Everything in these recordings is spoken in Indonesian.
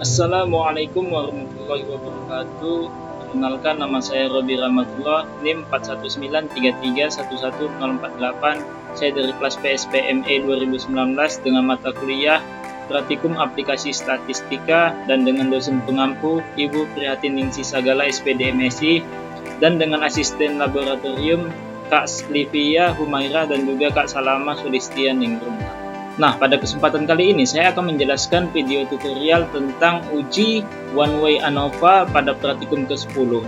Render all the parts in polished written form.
Assalamualaikum warahmatullahi wabarakatuh. Perkenalkan, nama saya Robi Rahmatullah, NIM 41933111048. Saya dari kelas PSPME 2019 dengan mata kuliah Praktikum Aplikasi Statistika dan dengan dosen pengampu Ibu Prihatin Sagala SPD MSI dan dengan asisten laboratorium Kak Livia Humaira dan juga Kak Salama Sulistian Ningrum. Nah, pada kesempatan kali ini saya akan menjelaskan video tutorial tentang uji one way ANOVA pada praktikum ke-10.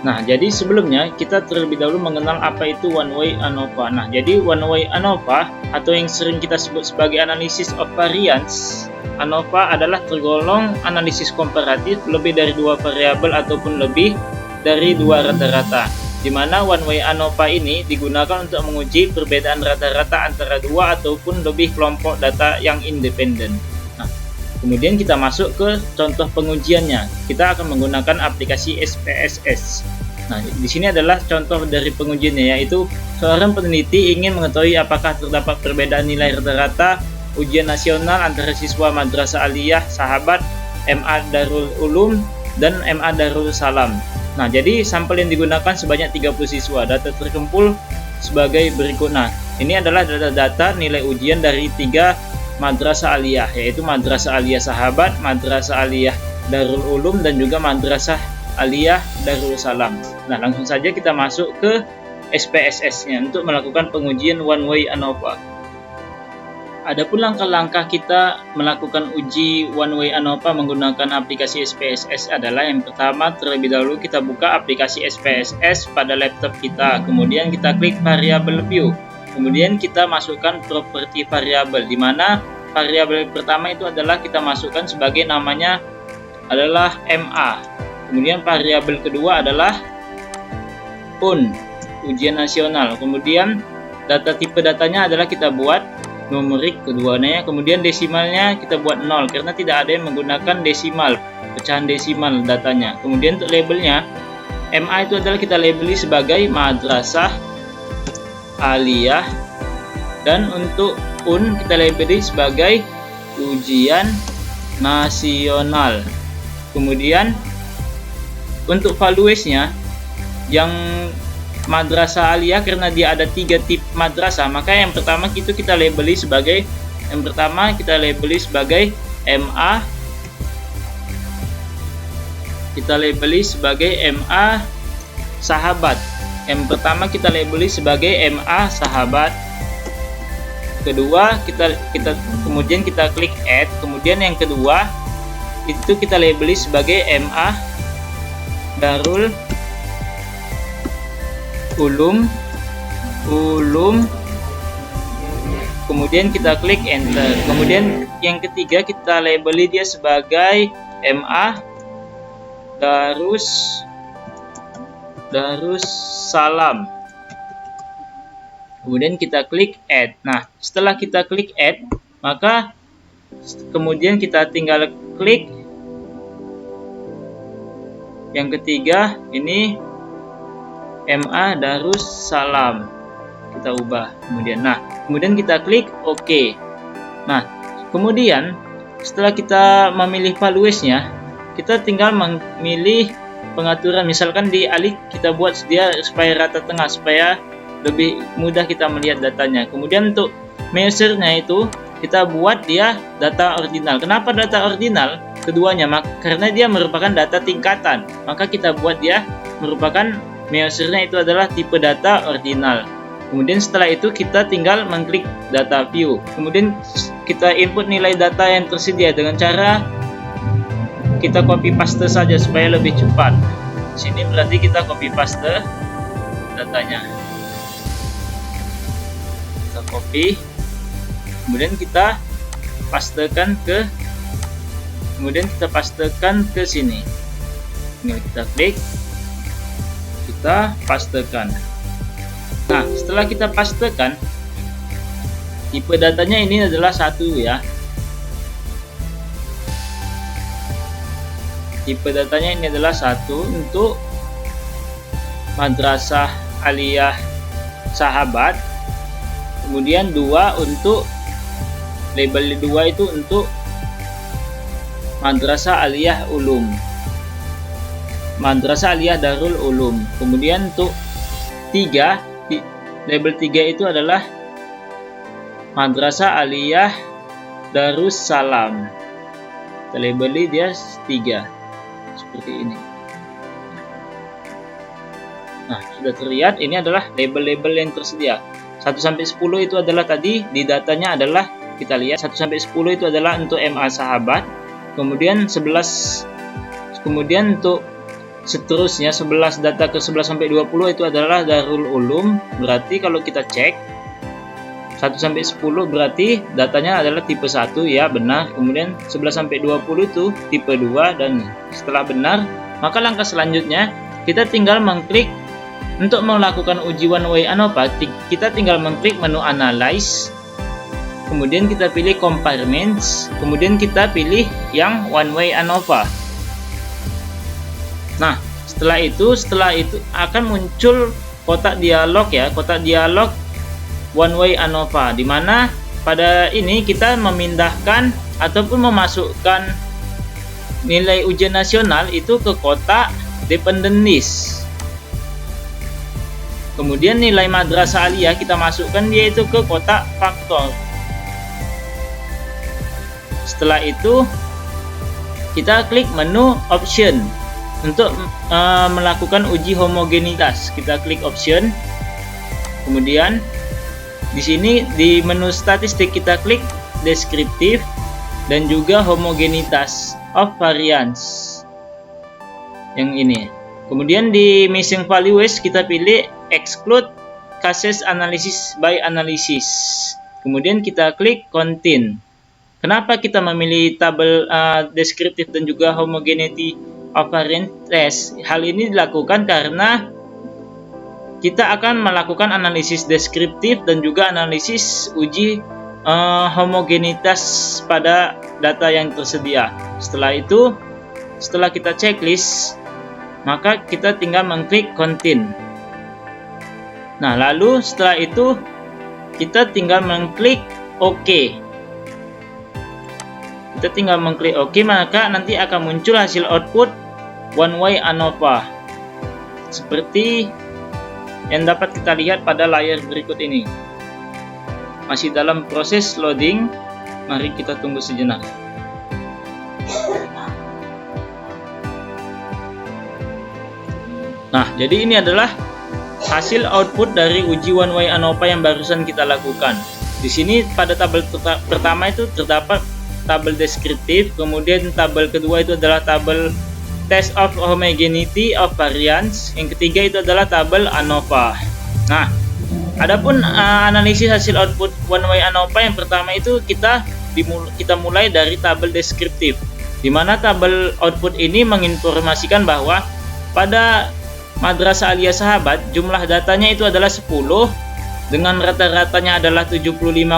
Nah, jadi sebelumnya kita terlebih dahulu mengenal apa itu one way ANOVA. Nah, jadi one way ANOVA atau yang sering kita sebut sebagai analysis of variance, ANOVA adalah tergolong analisis komparatif lebih dari dua variabel ataupun lebih dari dua rata-rata, di mana one way ANOVA ini digunakan untuk menguji perbedaan rata-rata antara dua ataupun lebih kelompok data yang independen. Nah, kemudian kita masuk ke contoh pengujiannya. Kita akan menggunakan aplikasi SPSS. Nah, di sini adalah contoh dari pengujiannya, yaitu seorang peneliti ingin mengetahui apakah terdapat perbedaan nilai rata-rata ujian nasional antara siswa Madrasah Aliyah Sahabat, MA Darul Ulum, dan MA Darul Salam. Nah, jadi sampel yang digunakan sebanyak 30 siswa. Data terkumpul sebagai berikut. Nah, ini adalah data-data nilai ujian dari 3 Madrasah Aliyah, yaitu Madrasah Aliyah Sahabat, Madrasah Aliyah Darul Ulum, dan juga Madrasah Aliyah Darul Salam. Nah, langsung saja kita masuk ke SPSS-nya untuk melakukan pengujian one way ANOVA. Adapun langkah-langkah kita melakukan uji one way ANOVA menggunakan aplikasi SPSS adalah yang pertama, terlebih dahulu kita buka aplikasi SPSS pada laptop kita, kemudian kita klik variable view, kemudian kita masukkan properti variabel, di mana variabel pertama itu adalah kita masukkan sebagai namanya adalah MA, kemudian variabel kedua adalah UN, ujian nasional, kemudian tipe datanya adalah kita buat numerik keduanya, kemudian desimalnya kita buat 0 karena tidak ada yang menggunakan desimal, pecahan desimal datanya. Kemudian untuk labelnya, MA itu adalah kita labeli sebagai Madrasah Aliyah, dan untuk UN kita labeli sebagai ujian nasional. Kemudian untuk valuesnya, yang Madrasah Aliyah karena dia ada 3 tipe madrasah, maka yang pertama itu kita labeli sebagai MA. Kita labeli sebagai MA Sahabat. Yang pertama kita labeli sebagai MA Sahabat. Kedua kemudian kita klik add, kemudian yang kedua itu kita labeli sebagai MA Darul Ulum, kemudian kita klik enter. Kemudian yang ketiga kita labeli dia sebagai MA Darus Salam, kemudian kita klik add. Nah, setelah kita klik add, maka kemudian kita tinggal klik yang ketiga, ini MA Darus Salam, kita ubah kemudian kita klik OK. Nah, kemudian setelah kita memilih valuesnya, kita tinggal memilih pengaturan, misalkan di alik kita buat dia supaya rata tengah supaya lebih mudah kita melihat datanya. Kemudian untuk measure-nya itu kita buat dia data ordinal. Kenapa data ordinal? Keduanya, karena dia merupakan data tingkatan, maka kita buat dia merupakan measure-nya itu adalah tipe data ordinal. Kemudian setelah itu kita tinggal mengklik data view. Kemudian kita input nilai data yang tersedia dengan cara kita copy paste saja supaya lebih cepat. Di sini berarti kita copy paste datanya. Kita copy, kemudian kita pastekan ke sini. Tinggal kita klik, kita pastekan. Nah, setelah kita pastekan, tipe datanya ini adalah 1 ya. Tipe datanya ini adalah 1 untuk Madrasah Aliyah Sahabat, kemudian 2 untuk label 2 itu untuk Madrasah Aliyah Ulum, Madrasah Aliyah Darul Ulum. Kemudian untuk label 3 itu adalah Madrasah Aliyah Darussalam. Kita labeli dia 3 seperti ini. Nah, sudah terlihat ini adalah label-label yang tersedia. 1 sampai 10 itu adalah tadi di datanya adalah kita lihat 1 sampai 10 itu adalah untuk MA Sahabat. Kemudian 11, kemudian untuk seterusnya 11 data ke 11 sampai 20 itu adalah Darul Ulum. Berarti kalau kita cek 1 sampai 10 berarti datanya adalah tipe 1, ya benar. Kemudian 11 sampai 20 itu tipe 2, dan setelah benar maka langkah selanjutnya kita tinggal mengklik untuk melakukan uji one way ANOVA. Kita tinggal mengklik menu Analyze, kemudian kita pilih Compartments, kemudian kita pilih yang one way ANOVA. Nah, setelah itu akan muncul kotak dialog, ya, kotak dialog one way ANOVA, di mana pada ini kita memindahkan ataupun memasukkan nilai ujian nasional itu ke kotak dependent list. Kemudian nilai madrasah aliyah kita masukkan dia itu ke kotak faktor. Setelah itu kita klik menu option untuk melakukan uji homogenitas. Kita klik option, kemudian di sini di menu statistik kita klik deskriptif dan juga homogenitas of variance yang ini. Kemudian di missing values kita pilih exclude cases analysis by analysis. Kemudian kita klik continue. Kenapa kita memilih tabel deskriptif dan juga homogeneity of variance test? Hal ini dilakukan karena kita akan melakukan analisis deskriptif dan juga analisis uji homogenitas pada data yang tersedia. Setelah itu, setelah kita checklist, maka kita tinggal mengklik continue. Nah, lalu setelah itu kita tinggal mengklik OK. Kita tinggal mengklik OK, maka nanti akan muncul hasil output one way ANOVA seperti yang dapat kita lihat pada layar berikut ini. Masih dalam proses loading, mari kita tunggu sejenak. Nah, jadi ini adalah hasil output dari uji one way ANOVA yang barusan kita lakukan. Di sini pada tabel pertama itu terdapat tabel deskriptif, kemudian tabel kedua itu adalah tabel test of homogeneity of variance, yang ketiga itu adalah tabel ANOVA. Nah, adapun analisis hasil output one way ANOVA yang pertama itu kita mulai dari tabel deskriptif, di mana tabel output ini menginformasikan bahwa pada Madrasah Aliyah Sahabat jumlah datanya itu adalah 10 dengan rata-ratanya adalah 75,70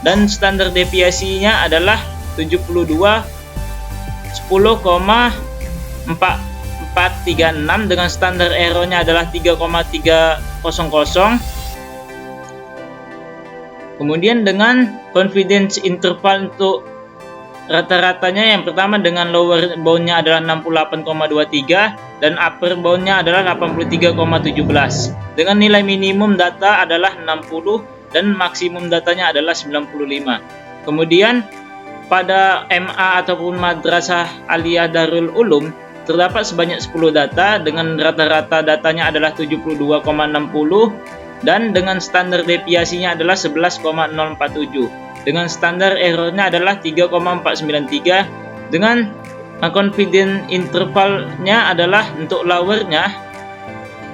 dan standar deviasinya adalah 72 10,436 dengan standar errornya adalah 3,300. Kemudian dengan confidence interval untuk rata-ratanya yang pertama dengan lower boundnya adalah 68,23 dan upper boundnya adalah 83,17 dengan nilai minimum data adalah 60 dan maksimum datanya adalah 95. Kemudian pada MA ataupun Madrasah Aliyah Darul Ulum terdapat sebanyak 10 data dengan rata-rata datanya adalah 72,60 dan dengan standar deviasinya adalah 11,047 dengan standar errornya adalah 3,493 dengan confidence intervalnya adalah untuk lowernya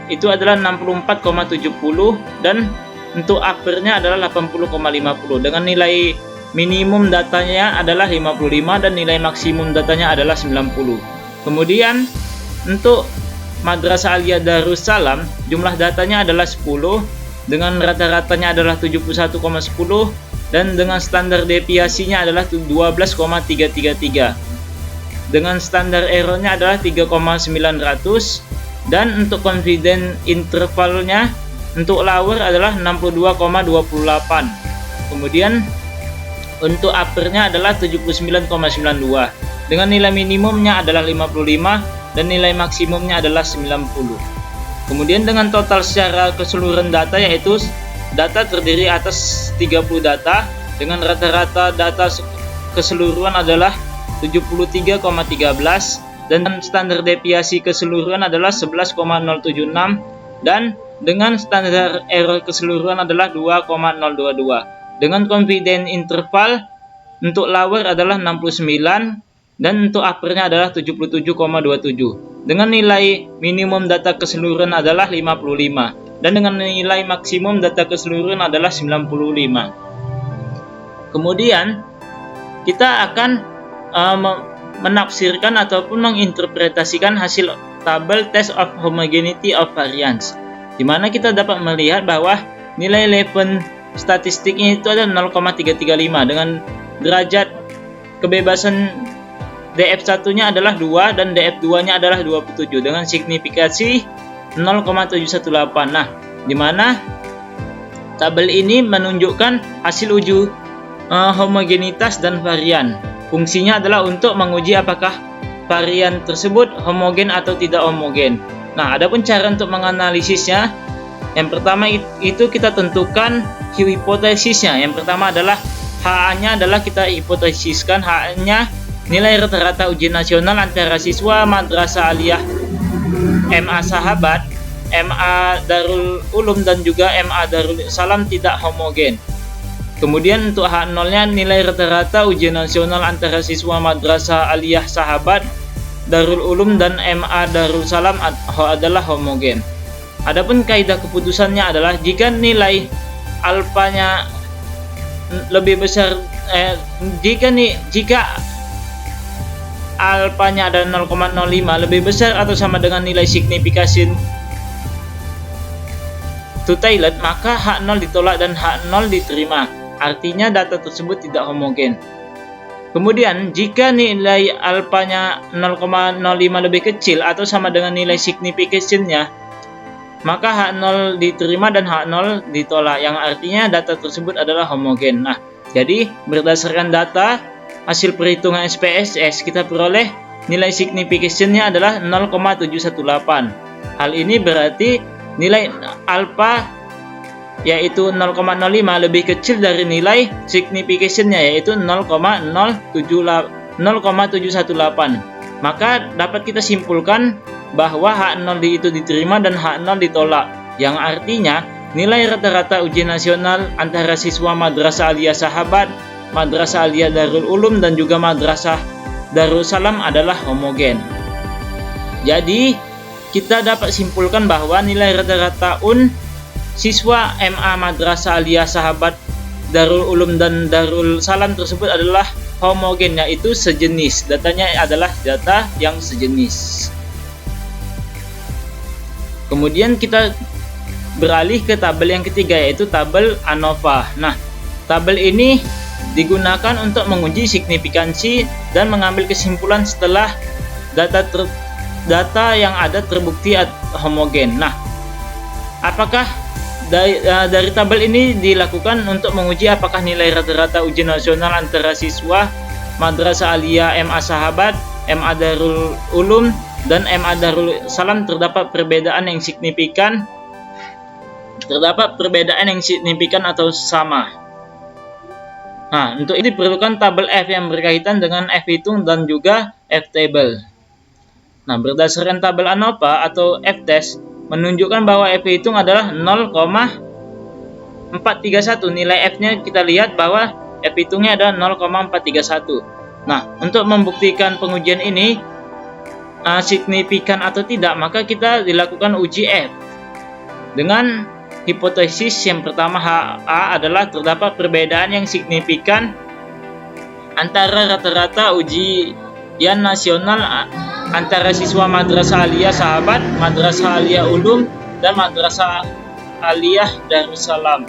itu adalah 64,70 dan untuk uppernya adalah 80,50 dengan nilai minimum datanya adalah 55 dan nilai maksimum datanya adalah 90. Kemudian untuk Madrasah Aliyah Darussalam jumlah datanya adalah 10 dengan rata-ratanya adalah 71,10 dan dengan standar deviasinya adalah 12,333 dengan standar errornya adalah 3,900 dan untuk confidence intervalnya untuk lower adalah 62,28. Kemudian Untuk uppernya adalah 79,92 dengan nilai minimumnya adalah 55 dan nilai maksimumnya adalah 90. Kemudian dengan total secara keseluruhan data, yaitu data terdiri atas 30 data dengan rata-rata data keseluruhan adalah 73,13 dan standar deviasi keseluruhan adalah 11,076 dan dengan standar error keseluruhan adalah 2,022. Dengan confidence interval untuk lower adalah 69 dan untuk uppernya adalah 77,27. Dengan nilai minimum data keseluruhan adalah 55 dan dengan nilai maksimum data keseluruhan adalah 95. Kemudian kita akan menafsirkan ataupun menginterpretasikan hasil tabel test of homogeneity of variance, di mana kita dapat melihat bahwa nilai level statistiknya itu ada 0,335 dengan derajat kebebasan DF1 nya adalah 2 dan DF2 nya adalah 27 dengan signifikasi 0,718. Nah, di mana tabel ini menunjukkan hasil uji homogenitas dan varian. Fungsinya adalah untuk menguji apakah varian tersebut homogen atau tidak homogen. Nah, adapun cara untuk menganalisisnya, yang pertama itu kita tentukan hipotesisnya. Yang pertama adalah HA-nya adalah kita hipotesiskan HA-nya nilai rata-rata ujian nasional antara siswa Madrasah Aliyah MA Sahabat, MA Darul Ulum dan juga MA Darul Salam tidak homogen. Kemudian untuk H0-nya nilai rata-rata ujian nasional antara siswa Madrasah Aliyah Sahabat, Darul Ulum dan MA Darul Salam adalah homogen. Adapun kaidah keputusannya adalah jika nilai alfanya lebih besar jika alfanya ada 0,05 lebih besar atau sama dengan nilai signification to Taylor, maka H0 ditolak dan H0 diterima. Artinya data tersebut tidak homogen. Kemudian jika nilai alfanya 0,05 lebih kecil atau sama dengan nilai signification-nya, maka H0 diterima dan H0 ditolak, yang artinya data tersebut adalah homogen. Nah, jadi berdasarkan data hasil perhitungan SPSS, kita peroleh nilai signification-nya adalah 0,718. Hal ini berarti nilai alfa yaitu 0,05 lebih kecil dari nilai signification-nya yaitu 0,718. Maka dapat kita simpulkan bahwa H0 itu diterima dan H0 ditolak, yang artinya nilai rata-rata ujian nasional antara siswa Madrasah Aliyah Sahabat, Madrasah Aliyah Darul Ulum dan juga Madrasah Darul Salam adalah homogen. Jadi kita dapat simpulkan bahwa nilai rata-rata siswa MA Madrasah Aliyah Sahabat, Darul Ulum dan Darul Salam tersebut adalah homogen, yaitu sejenis. Datanya adalah data yang sejenis. Kemudian kita beralih ke tabel yang ketiga, yaitu tabel ANOVA. Nah, tabel ini digunakan untuk menguji signifikansi dan mengambil kesimpulan setelah data yang ada terbukti homogen. Nah, apakah dari tabel ini dilakukan untuk menguji apakah nilai rata-rata ujian nasional antara siswa Madrasah Aliyah MA Sahabat, MA Darul Ulum dan MA Darul Salam terdapat perbedaan yang signifikan atau sama. Nah, untuk ini diperlukan tabel F yang berkaitan dengan F hitung dan juga F table. Nah, berdasarkan tabel ANOVA atau F test menunjukkan bahwa F hitung adalah 0,431. Nilai F-nya kita lihat bahwa F hitungnya adalah 0,431. Nah, untuk membuktikan pengujian ini signifikan atau tidak, maka kita dilakukan uji F dengan hipotesis yang pertama. HA adalah terdapat perbedaan yang signifikan antara rata-rata ujian nasional antara siswa Madrasah Aliyah Sahabat, Madrasah Aliyah Ulum dan Madrasah Aliyah Darussalam.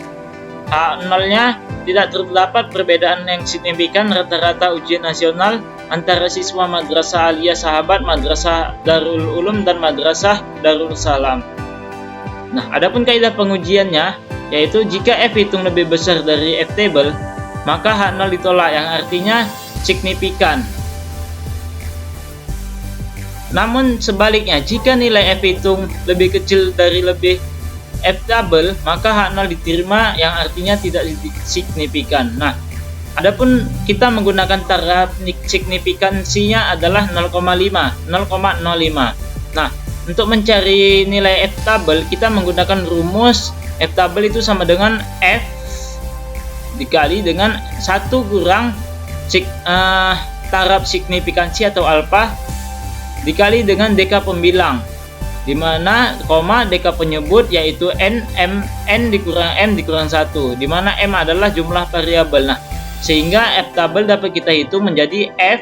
H0-nya tidak terdapat perbedaan yang signifikan rata-rata ujian nasional antara siswa Madrasah Aliyah Sahabat, Madrasah Darul Ulum dan Madrasah Darul Salam. Nah, adapun kaidah pengujiannya yaitu jika F hitung lebih besar dari F table, maka H0 ditolak, yang artinya signifikan. Namun sebaliknya, jika nilai F hitung lebih kecil dari lebih F double, maka H0 diterima, yang artinya tidak signifikan. Nah, adapun kita menggunakan taraf signifikansinya adalah 0,05. Nah, untuk mencari nilai F double, kita menggunakan rumus F double itu sama dengan F dikali dengan 1 kurang taraf signifikansi atau alfa dikali dengan deka pembilang, di mana deka penyebut yaitu n dikurang 1, di mana m adalah jumlah variabel. Nah, sehingga F double dapat kita hitung menjadi F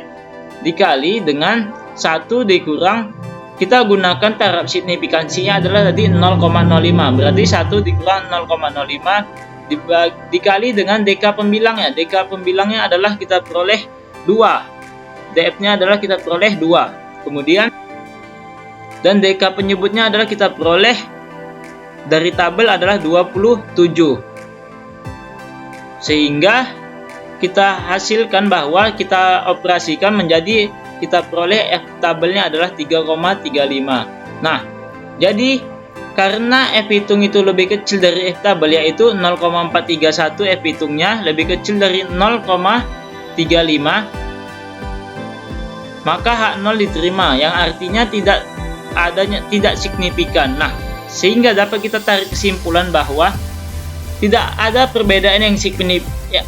dikali dengan 1 dikurang, kita gunakan taraf signifikansinya adalah tadi 0,05, berarti 1 dikurang 0,05 dikali dengan deka pembilangnya. Deka pembilangnya adalah kita peroleh 2, df-nya adalah kita peroleh 2, kemudian dan deka penyebutnya adalah kita peroleh dari tabel adalah 27, sehingga kita hasilkan bahwa kita operasikan menjadi kita peroleh F tabelnya adalah 3,35. Nah, jadi karena F hitung itu lebih kecil dari F tabel yaitu 0,431, F hitungnya lebih kecil dari 0,35, maka H0 diterima, yang artinya tidak signifikan. Nah, sehingga dapat kita tarik kesimpulan bahwa tidak ada perbedaan yang signifikan.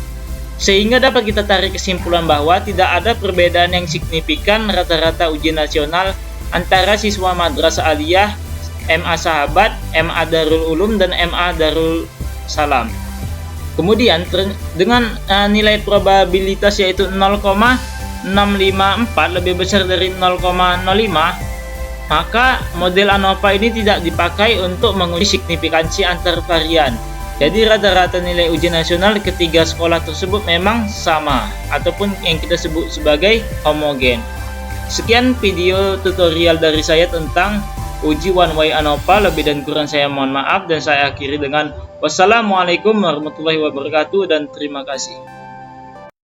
Sehingga dapat kita tarik kesimpulan bahwa tidak ada perbedaan yang signifikan rata-rata ujian nasional antara siswa Madrasah Aliyah, MA Sahabat, MA Darul Ulum, dan MA Darul Salam. Kemudian dengan nilai probabilitas yaitu 0,654 lebih besar dari 0,05, maka model ANOVA ini tidak dipakai untuk menguji signifikansi antar varian. Jadi rata-rata nilai ujian nasional ketiga sekolah tersebut memang sama ataupun yang kita sebut sebagai homogen. Sekian video tutorial dari saya tentang uji one way ANOVA. Lebih dan kurang saya mohon maaf, dan saya akhiri dengan wassalamualaikum warahmatullahi wabarakatuh dan terima kasih.